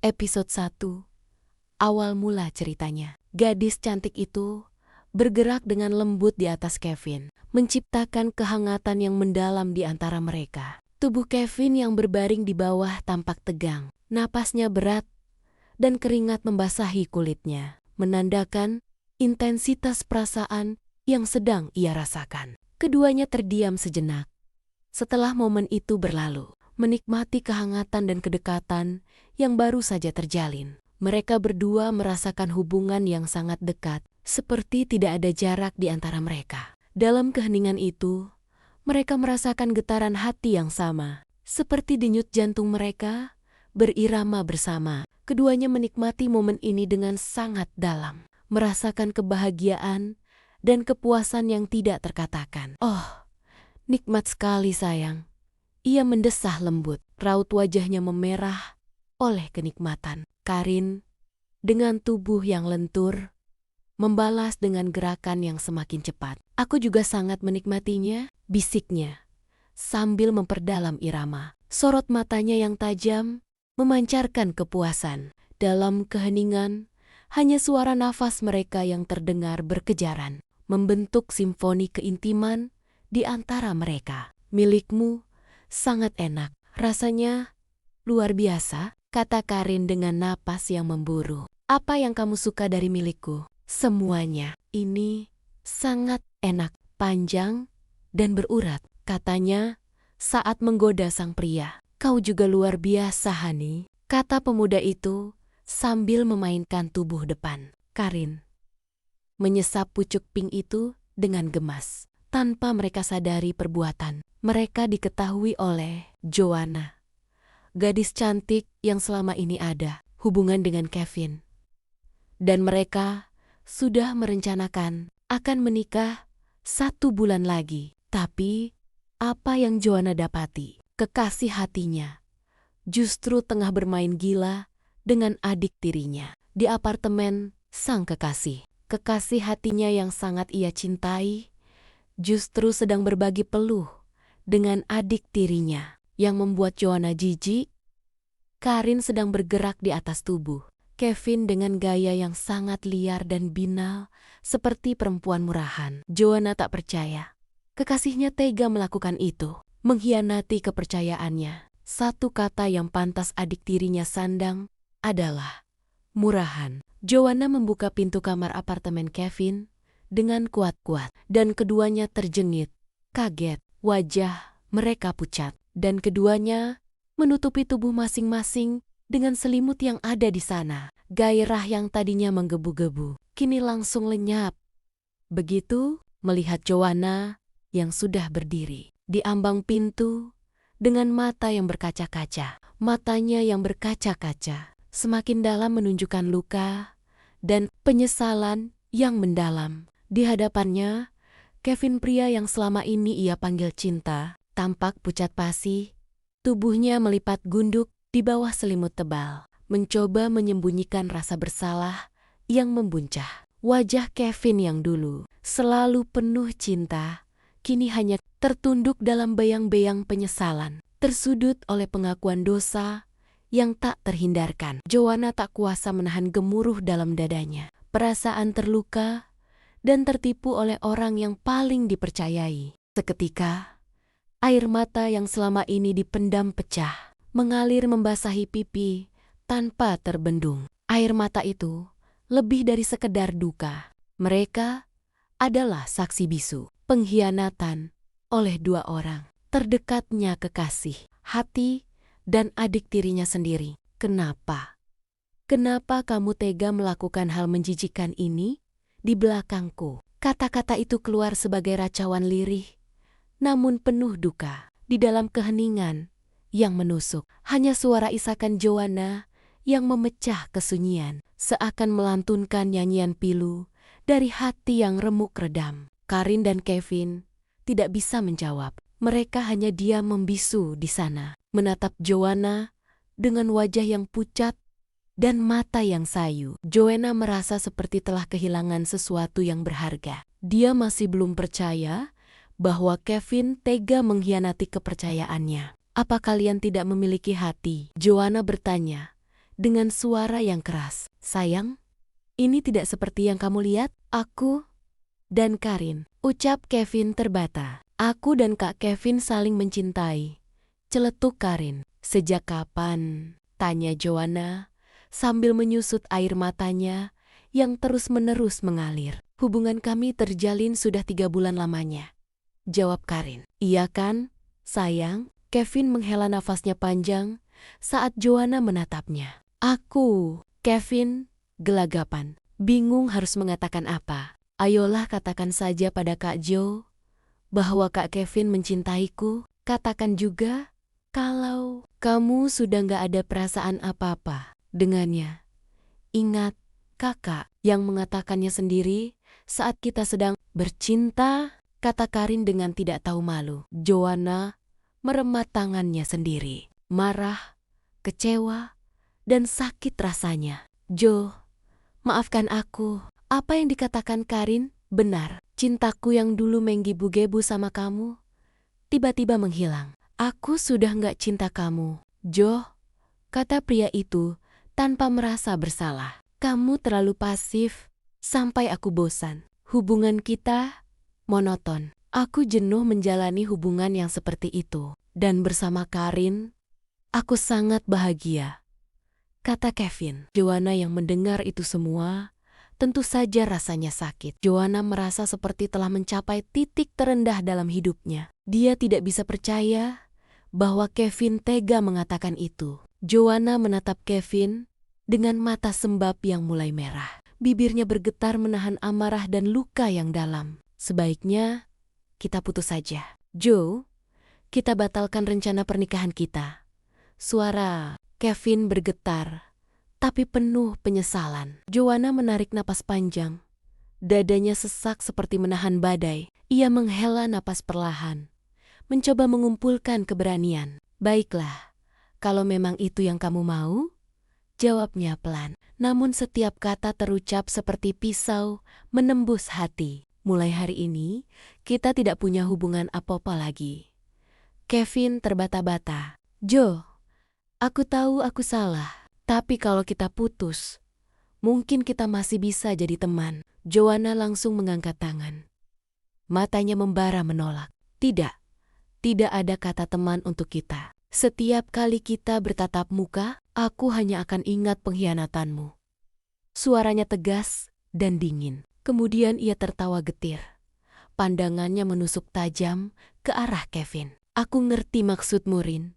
Episode 1. Awal mula ceritanya. Gadis cantik itu bergerak dengan lembut di atas Kevin, menciptakan kehangatan yang mendalam di antara mereka. Tubuh Kevin yang berbaring di bawah tampak tegang, napasnya berat, dan keringat membasahi kulitnya, menandakan intensitas perasaan yang sedang ia rasakan. Keduanya terdiam sejenak. Setelah momen itu berlalu, menikmati kehangatan dan kedekatan yang baru saja terjalin. Mereka berdua merasakan hubungan yang sangat dekat, seperti tidak ada jarak di antara mereka. Dalam keheningan itu, mereka merasakan getaran hati yang sama, seperti denyut jantung mereka berirama bersama. Keduanya menikmati momen ini dengan sangat dalam, merasakan kebahagiaan dan kepuasan yang tidak terkatakan. "Oh, nikmat sekali sayang." Ia mendesah lembut, raut wajahnya memerah oleh kenikmatan. Karin, dengan tubuh yang lentur, membalas dengan gerakan yang semakin cepat. "Aku juga sangat menikmatinya," bisiknya, sambil memperdalam irama. Sorot matanya yang tajam memancarkan kepuasan. Dalam keheningan, hanya suara nafas mereka yang terdengar berkejaran, membentuk simfoni keintiman di antara mereka. "Milikmu sangat enak, rasanya luar biasa," kata Karin dengan napas yang memburu. "Apa yang kamu suka dari milikku?" "Semuanya. Ini sangat enak, panjang dan berurat," katanya saat menggoda sang pria. "Kau juga luar biasa, Hani," kata pemuda itu sambil memainkan tubuh depan. Karin menyesap pucuk pink itu dengan gemas. Tanpa mereka sadari perbuatan mereka diketahui oleh Joanna, gadis cantik yang selama ini ada hubungan dengan Kevin. Dan mereka sudah merencanakan akan menikah 1 bulan lagi. Tapi apa yang Joanna dapati? Kekasih hatinya justru tengah bermain gila dengan adik tirinya di apartemen sang kekasih. Kekasih hatinya yang sangat ia cintai justru sedang berbagi peluh dengan adik tirinya yang membuat Joanna jijik. Karin sedang bergerak di atas tubuh Kevin dengan gaya yang sangat liar dan binal seperti perempuan murahan. Joanna tak percaya kekasihnya tega melakukan itu, mengkhianati kepercayaannya. Satu kata yang pantas adik tirinya sandang adalah murahan. Joanna membuka pintu kamar apartemen Kevin dengan kuat-kuat dan keduanya terjengit, kaget. Wajah mereka pucat dan keduanya menutupi tubuh masing-masing dengan selimut yang ada di sana. Gairah yang tadinya menggebu-gebu kini langsung lenyap. Begitu melihat Joanna yang sudah berdiri di ambang pintu dengan mata yang berkaca-kaca. Matanya yang berkaca-kaca semakin dalam menunjukkan luka dan penyesalan yang mendalam. Di hadapannya, Kevin, pria yang selama ini ia panggil cinta, tampak pucat pasi. Tubuhnya melipat gunduk di bawah selimut tebal, mencoba menyembunyikan rasa bersalah yang membuncah. Wajah Kevin yang dulu selalu penuh cinta, kini hanya tertunduk dalam bayang-bayang penyesalan, tersudut oleh pengakuan dosa yang tak terhindarkan. Joanna tak kuasa menahan gemuruh dalam dadanya. Perasaan terluka dan tertipu oleh orang yang paling dipercayai. Seketika, air mata yang selama ini dipendam pecah, mengalir membasahi pipi tanpa terbendung. Air mata itu lebih dari sekedar duka. Mereka adalah saksi bisu pengkhianatan oleh 2 orang terdekatnya, kekasih hati dan adik tirinya sendiri. "Kenapa? Kenapa kamu tega melakukan hal menjijikan ini di belakangku?" Kata-kata itu keluar sebagai racauan lirih, namun penuh duka. Di dalam keheningan yang menusuk, hanya suara isakan Joanna yang memecah kesunyian, seakan melantunkan nyanyian pilu dari hati yang remuk redam. Karin dan Kevin tidak bisa menjawab. Mereka hanya diam membisu di sana, menatap Joanna dengan wajah yang pucat dan mata yang sayu. Joanna merasa seperti telah kehilangan sesuatu yang berharga. Dia masih belum percaya bahwa Kevin tega mengkhianati kepercayaannya. "Apa kalian tidak memiliki hati?" Joanna bertanya dengan suara yang keras. "Sayang, ini tidak seperti yang kamu lihat. Aku dan Karin," ucap Kevin terbata. "Aku dan Kak Kevin saling mencintai," celetuk Karin. "Sejak kapan?" tanya Joanna sambil menyusut air matanya yang terus-menerus mengalir. "Hubungan kami terjalin sudah 3 bulan lamanya," jawab Karin. "Iya kan, sayang?" Kevin menghela nafasnya panjang saat Joanna menatapnya. Kevin gelagapan, bingung harus mengatakan apa. "Ayolah katakan saja pada Kak Jo bahwa Kak Kevin mencintaiku. Katakan juga kalau kamu sudah gak ada perasaan apa-apa dengannya. Ingat kakak yang mengatakannya sendiri saat kita sedang bercinta," kata Karin dengan tidak tahu malu. Joanna meremat tangannya sendiri. Marah, kecewa, dan sakit rasanya. "Jo, maafkan aku. Apa yang dikatakan Karin benar. Cintaku yang dulu menggebu-gebu sama kamu tiba-tiba menghilang. Aku sudah gak cinta kamu, Jo," kata pria itu tanpa merasa bersalah. "Kamu terlalu pasif sampai aku bosan. Hubungan kita monoton. Aku jenuh menjalani hubungan yang seperti itu. Dan bersama Karin, aku sangat bahagia," kata Kevin. Joanna yang mendengar itu semua tentu saja rasanya sakit. Joanna merasa seperti telah mencapai titik terendah dalam hidupnya. Dia tidak bisa percaya bahwa Kevin tega mengatakan itu. Joanna menatap Kevin dengan mata sembab yang mulai merah. Bibirnya bergetar menahan amarah dan luka yang dalam. "Sebaiknya kita putus saja, Jo. Kita batalkan rencana pernikahan kita." Suara Kevin bergetar, tapi penuh penyesalan. Joanna menarik napas panjang. Dadanya sesak seperti menahan badai. Ia menghela napas perlahan, mencoba mengumpulkan keberanian. "Baiklah, kalau memang itu yang kamu mau," jawabnya pelan. Namun setiap kata terucap seperti pisau menembus hati. "Mulai hari ini, kita tidak punya hubungan apa-apa lagi." Kevin terbata-bata. "Jo, aku tahu aku salah. Tapi kalau kita putus, mungkin kita masih bisa jadi teman." Joanna langsung mengangkat tangan. Matanya membara menolak. "Tidak, tidak ada kata teman untuk kita. Setiap kali kita bertatap muka, aku hanya akan ingat pengkhianatanmu." Suaranya tegas dan dingin. Kemudian ia tertawa getir. Pandangannya menusuk tajam ke arah Kevin. "Aku ngerti maksudmu, Rin.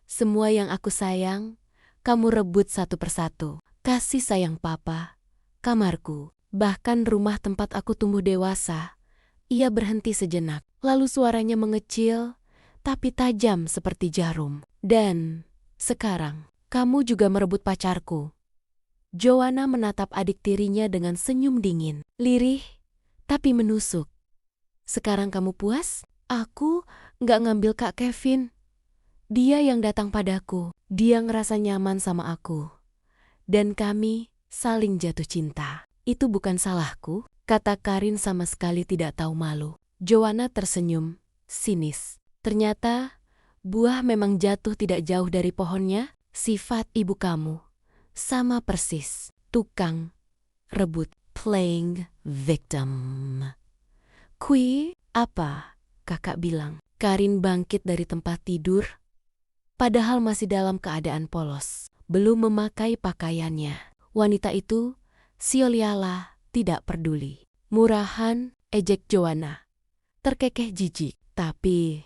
Semua yang aku sayang, kamu rebut satu persatu. Kasih sayang papa, kamarku, bahkan rumah tempat aku tumbuh dewasa." Ia berhenti sejenak, lalu suaranya mengecil, tapi tajam seperti jarum. "Dan sekarang, kamu juga merebut pacarku." Joanna menatap adik tirinya dengan senyum dingin, lirih, tapi menusuk. "Sekarang kamu puas? Aku gak ngambil Kak Kevin. Dia yang datang padaku. Dia ngerasa nyaman sama aku. Dan kami saling jatuh cinta. Itu bukan salahku," kata Karin sama sekali tidak tahu malu. Joanna tersenyum, sinis. "Ternyata buah memang jatuh tidak jauh dari pohonnya. Sifat ibu kamu sama persis, tukang rebut, playing victim." Apa?" kakak bilang. Karin bangkit dari tempat tidur, padahal masih dalam keadaan polos, belum memakai pakaiannya. Wanita itu siolialah tidak peduli. "Murahan," ejek Joanna, terkekeh jijik. "Tapi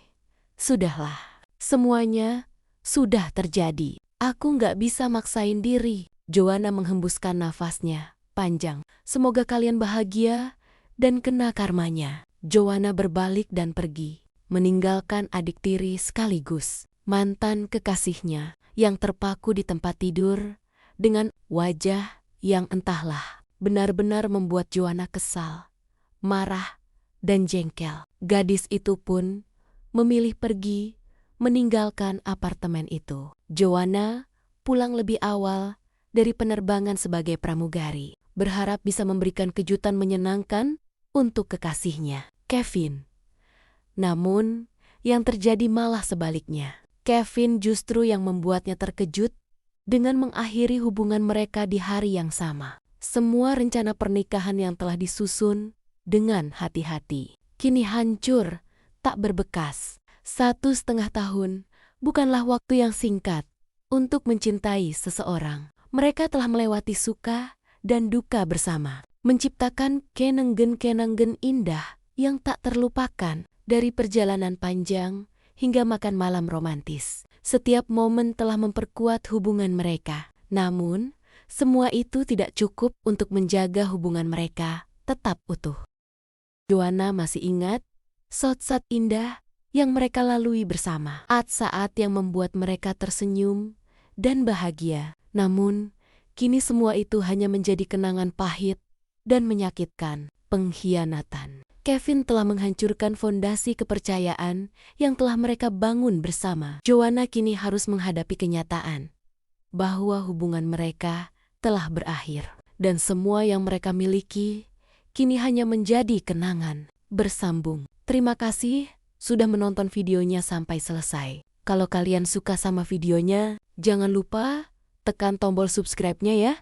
sudahlah, semuanya sudah terjadi. Aku nggak bisa maksain diri." Joanna menghembuskan nafasnya panjang. "Semoga kalian bahagia dan kena karmanya." Joanna berbalik dan pergi, meninggalkan adik tiri sekaligus mantan kekasihnya yang terpaku di tempat tidur dengan wajah yang entahlah benar-benar membuat Joanna kesal, marah, dan jengkel. Gadis itu pun memilih pergi meninggalkan apartemen itu. Joanna pulang lebih awal dari penerbangan sebagai pramugari, berharap bisa memberikan kejutan menyenangkan untuk kekasihnya, Kevin. Namun, yang terjadi malah sebaliknya. Kevin justru yang membuatnya terkejut dengan mengakhiri hubungan mereka di hari yang sama. Semua rencana pernikahan yang telah disusun dengan hati-hati kini hancur, tak berbekas. 1,5 tahun bukanlah waktu yang singkat untuk mencintai seseorang. Mereka telah melewati suka dan duka bersama, menciptakan kenangan-kenangan indah yang tak terlupakan. Dari perjalanan panjang hingga makan malam romantis, setiap momen telah memperkuat hubungan mereka. Namun, semua itu tidak cukup untuk menjaga hubungan mereka tetap utuh. Joanna masih ingat saat-saat indah yang mereka lalui bersama, saat-saat yang membuat mereka tersenyum dan bahagia. Namun, kini semua itu hanya menjadi kenangan pahit dan menyakitkan. Pengkhianatan. Kevin telah menghancurkan fondasi kepercayaan yang telah mereka bangun bersama. Joanna kini harus menghadapi kenyataan bahwa hubungan mereka telah berakhir, dan semua yang mereka miliki kini hanya menjadi kenangan bersambung. Terima kasih sudah menonton videonya sampai selesai. Kalau kalian suka sama videonya, jangan lupa tekan tombol subscribe-nya ya.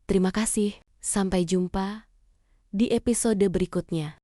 Terima kasih. Sampai jumpa di episode berikutnya.